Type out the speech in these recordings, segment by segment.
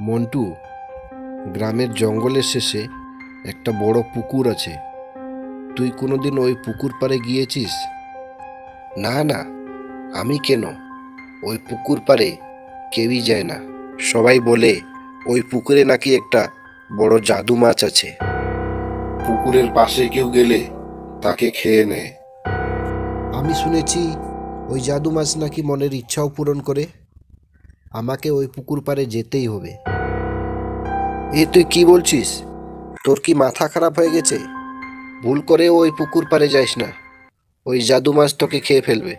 মন্টু, গ্রামের জঙ্গলের শেষে একটা বড় পুকুর আছে। তুই কোনোদিন ওই পুকুর পাড়ে গিয়েছিস? না না, আমি কেন? ওই পুকুর পাড়ে কেউই যায় না। সবাই বলে ওই পুকুরে নাকি একটা বড় জাদু মাছ আছে। পুকুরের পাশে কেউ গেলে তাকে খেয়ে নেয়। আমি শুনেছি ওই জাদু মাছ নাকি মনের ইচ্ছাও পূরণ করে। আমাকে ওই পুকুর পাড়ে যেতেই হবে। এ তুই কি বলছিস? তোর কি মাথা খারাপ হয়ে গেছে? ভুল করে ওই পুকুর পাড়ে যাস না। ওই জাদু মাছ তোকে খেয়ে ফেলবে।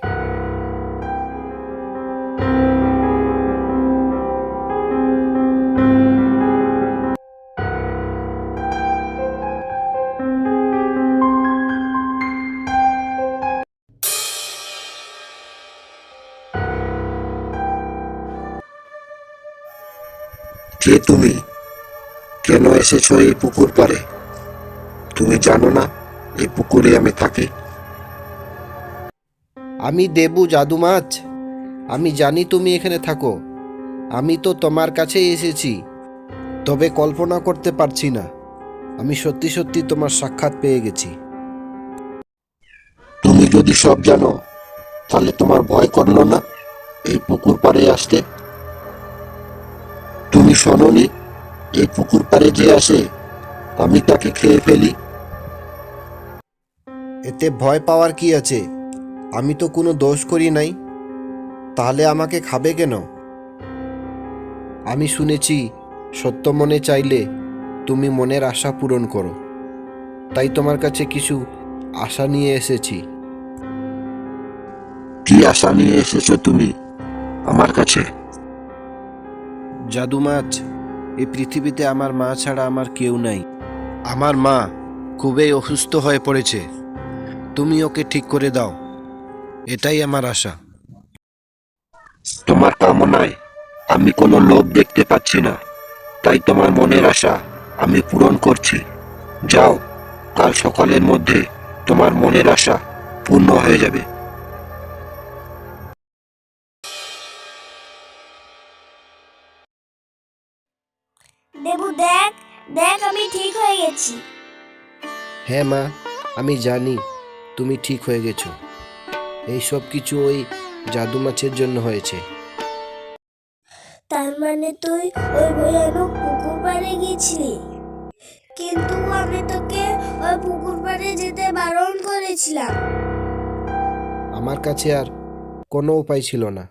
কে তুমি? কেন এসেছো এই পুকুর পাড়ে? তুমি জানো না এই পুকুরে আমি থাকি? আমি দেবু জাদু মাছ। আমি জানি তুমি এখানে থাকো। আমি তো তোমার কাছেই এসেছি, তবে কল্পনা করতে পারছি না আমি সত্যি সত্যি তোমার সাক্ষাৎ পেয়ে গেছি। তুমি যদি সব জানো, তাহলে তোমার ভয় করলো না এই পুকুর পাড়ে আসতে? তুমি শোনোনি এই পুকুর পাড়ে যে আসে আমি তাকে খেয়ে ফেলি? এতে ভয় পাওয়ার কি আছে? আমি তো কোনো দোষ করি নাই, তাহলে আমাকে খাবে কেন? আমি শুনেছি সত্য মনে চাইলে তুমি মনের আশা পূরণ করো। তাই তোমার কাছে কিছু আশা নিয়ে এসেছি। কি আশা নিয়ে এসেছো তুমি আমার কাছে? জাদু মাছ, এই পৃথিবীতে আমার মা ছাড়া আমার কেউ নাই। আমার মা খুবই অসুস্থ হয়ে পড়েছে। তুমি ওকে ঠিক করে দাও, এটাই আমার আশা। তোমার কামনায় আমি কোনো লোভ দেখতে পাচ্ছি না, তাই তোমার মনের আশা আমি পূরণ করছি। যাও, কাল সকালের মধ্যে তোমার মনের আশা পূর্ণ হয়ে যাবে। দেবু দেখ, দেখ আমি ঠিক হয়ে গেছি। হ্যাঁ মা, আমি জানি তুমি ঠিক হয়ে গেছো। এই সব কিছু ওই জাদু মাছের জন্য হয়েছে। তার মানে তুই ওই ভয়ানক পুকুর পাড়ে গিয়েছিলি? কিন্তু আমি তোকে ওই পুকুর পাড়ে যেতে বারণ করেছিলাম। আমার কাছে আর কোনো উপায় ছিল না।